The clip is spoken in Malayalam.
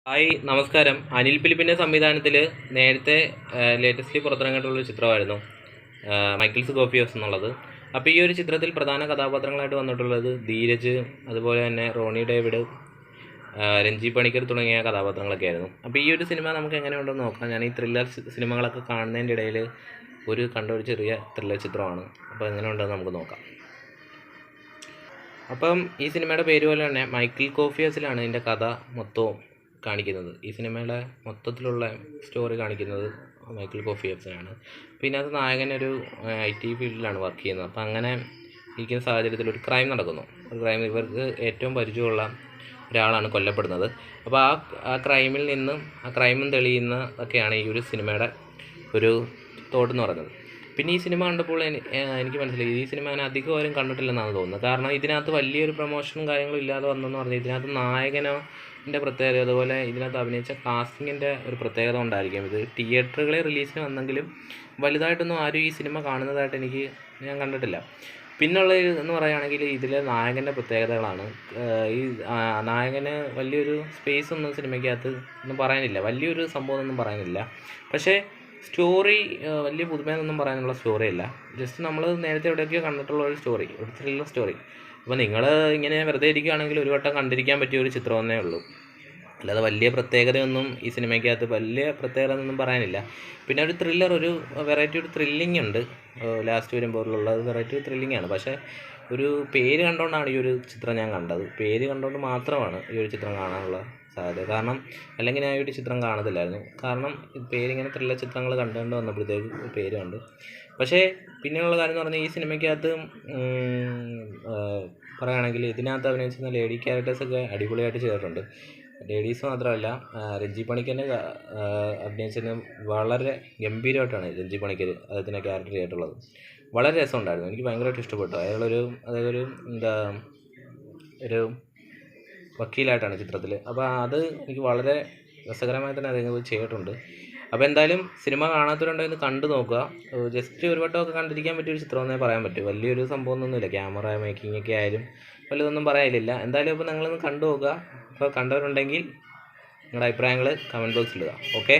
ഹായ് നമസ്കാരം. അനിൽ ഫിലിപ്പിൻ്റെ സംവിധാനത്തിൽ നേരത്തെ ലേറ്റസ്റ്റ്ലി പുറത്തിറങ്ങിയിട്ടുള്ളൊരു ചിത്രമായിരുന്നു മൈക്കിൾസ് കോഫി ഹൗസ് എന്നുള്ളത്. അപ്പോൾ ഈ ഒരു ചിത്രത്തിൽ പ്രധാന കഥാപാത്രങ്ങളായിട്ട് വന്നിട്ടുള്ളത് ധീരജ്, അതുപോലെ തന്നെ റോണി ഡേവിഡ്, രഞ്ജി പണിക്കർ തുടങ്ങിയ കഥാപാത്രങ്ങളൊക്കെ ആയിരുന്നു. അപ്പോൾ ഈ ഒരു സിനിമ നമുക്ക് എങ്ങനെയുണ്ടെന്ന് നോക്കാം. ഞാൻ ഈ ത്രില്ലർ സിനിമകളൊക്കെ കാണുന്നതിൻ്റെ ഇടയിൽ കണ്ട ഒരു ചെറിയ ത്രില്ലർ ചിത്രമാണ്. അപ്പോൾ എങ്ങനെയുണ്ടെന്ന് നമുക്ക് നോക്കാം. അപ്പം ഈ സിനിമയുടെ പേര് പോലെ തന്നെ മൈക്കിൾ കോഫി ഹൗസിലാണ് ഇതിൻ്റെ കഥ മൊത്തവും കാണിക്കുന്നത്. ഈ സിനിമയുടെ മൊത്തത്തിലുള്ള സ്റ്റോറി കാണിക്കുന്നത് മൈക്കിൾ കോഫി ഹൗസിലാണ്. പിന്നെ അത് നായകനൊരു IT ഫീൽഡിലാണ് വർക്ക് ചെയ്യുന്നത്. അപ്പോൾ അങ്ങനെ ഇരിക്കുന്ന സാഹചര്യത്തിൽ ഒരു ക്രൈം നടക്കുന്നു. ഇവർക്ക് ഏറ്റവും പരിചയമുള്ള ഒരാളാണ് കൊല്ലപ്പെടുന്നത്. അപ്പോൾ ആ ക്രൈമും തെളിയുന്ന ഒക്കെയാണ് ഈ ഒരു സിനിമയുടെ ഒരു തോട്ട് എന്ന് പറയുന്നത്. പിന്നെ ഈ സിനിമ കണ്ടപ്പോൾ എനിക്ക് മനസ്സിലായി, ഈ സിനിമ ഞാൻ അധികം ആരും കണ്ടിട്ടില്ലെന്നാണ് തോന്നുന്നത്. കാരണം ഇതിനകത്ത് വലിയൊരു പ്രൊമോഷനും കാര്യങ്ങളും ഇല്ലാതെ വന്നെന്ന് പറഞ്ഞാൽ ഇതിനകത്ത് നായകൻ്റെ പ്രത്യേകത, അതുപോലെ ഇതിനകത്ത് അഭിനയിച്ച കാസ്റ്റിങ്ങിൻ്റെ ഒരു പ്രത്യേകത കൊണ്ടായിരിക്കും. ഇത് തിയേറ്ററുകളിൽ റിലീസിന് വന്നെങ്കിലും വലുതായിട്ടൊന്നും ആരും ഈ സിനിമ കാണുന്നതായിട്ട് ഞാൻ കണ്ടിട്ടില്ല. പിന്നുള്ള എന്ന് പറയുകയാണെങ്കിൽ ഇതിലെ നായകൻ്റെ പ്രത്യേകതകളാണ്. ഈ നായകന് വലിയൊരു സ്പേസ് ഒന്നും സിനിമയ്ക്കകത്ത് ഒന്നും പറയാനില്ല, വലിയൊരു സംഭവമൊന്നും പറയാനില്ല. പക്ഷേ സ്റ്റോറി വലിയ പുതുമയൊന്നും പറയാനുള്ള സ്റ്റോറിയല്ല. ജസ്റ്റ് നമ്മൾ നേരത്തെ എവിടെയൊക്കെയോ കണ്ടിട്ടുള്ള ഒരു സ്റ്റോറി, ഒരു ത്രില്ലർ സ്റ്റോറി. അപ്പോൾ നിങ്ങൾ ഇങ്ങനെ വെറുതെ ഇരിക്കുകയാണെങ്കിൽ ഒരു വട്ടം കണ്ടിരിക്കാൻ പറ്റിയ ഒരു ചിത്രമെന്നേ ഉള്ളൂ. അല്ലാതെ വലിയ പ്രത്യേകതയൊന്നും ഈ സിനിമയ്ക്കകത്ത് ഒന്നും പറയാനില്ല. പിന്നെ ഒരു ത്രില്ലർ, ഒരു വെറൈറ്റി, ഒരു ത്രില്ലിംഗ് ഉണ്ട് ലാസ്റ്റ് വരുമ്പോഴുള്ള വെറൈറ്റി ഒരു ത്രില്ലിംഗാണ്. പക്ഷേ ഒരു പേര് കണ്ടുകൊണ്ടാണ് ഈ ഒരു ചിത്രം ഞാൻ കണ്ടത്. പേര് കണ്ടുകൊണ്ട് മാത്രമാണ് ഈ ഒരു ചിത്രം കാണാനുള്ള സാധ്യത. കാരണം അല്ലെങ്കിൽ ഞാൻ ഈ ഒരു ചിത്രം കാണത്തില്ലായിരുന്നു. കാരണം പേരിങ്ങനെ ത്രില്ലർ ചിത്രങ്ങൾ കണ്ടുകൊണ്ട് വന്നപ്പോഴത്തേക്ക് പേര് കണ്ടു. പക്ഷേ പിന്നെയുള്ള കാര്യം എന്ന് പറഞ്ഞാൽ ഈ സിനിമയ്ക്കകത്ത് പറയുകയാണെങ്കിൽ ഇതിനകത്ത് അഭിനയിച്ചിരുന്ന ലേഡി ക്യാരക്ടേഴ്സൊക്കെ അടിപൊളിയായിട്ട് ചെയ്തിട്ടുണ്ട്. ലേഡീസ് മാത്രമല്ല, രഞ്ജി പണിക്കറിനെ അഭിനയിച്ചതിന് വളരെ ഗംഭീരമായിട്ടാണ് രഞ്ജി പണിക്കർ അദ്ദേഹത്തിൻ്റെ ക്യാരക്ടർ ചെയ്തിട്ടുള്ളത്. വളരെ രസമുണ്ടായിരുന്നു, എനിക്ക് ഭയങ്കരമായിട്ട് ഇഷ്ടപ്പെട്ടു. അതായത് ഒരു വക്കീലായിട്ടാണ് ചിത്രത്തിൽ. അപ്പോൾ അത് എനിക്ക് വളരെ രസകരമായി തന്നെ അദ്ദേഹം ചെയ്തിട്ടുണ്ട്. അപ്പോൾ എന്തായാലും സിനിമ കാണാത്തവരുണ്ടെങ്കിൽ ഇത് കണ്ടു നോക്കുക. ജസ്റ്റ് ഒരു വട്ടമൊക്കെ കണ്ടിരിക്കാൻ പറ്റിയൊരു ചിത്രമെന്നേ പറയാൻ പറ്റും. വലിയൊരു സംഭവമൊന്നുമില്ല, ക്യാമറ മേക്കിങ്ങൊക്കെ ആയാലും വലുതൊന്നും പറയാനില്ല. എന്തായാലും ഇപ്പോൾ നിങ്ങളൊന്ന് കണ്ടു നോക്കുക. അപ്പോൾ കണ്ടവരുണ്ടെങ്കിൽ നിങ്ങളുടെ അഭിപ്രായങ്ങൾ കമൻറ്റ് ബോക്സിൽ ഇടുക. ഓക്കെ.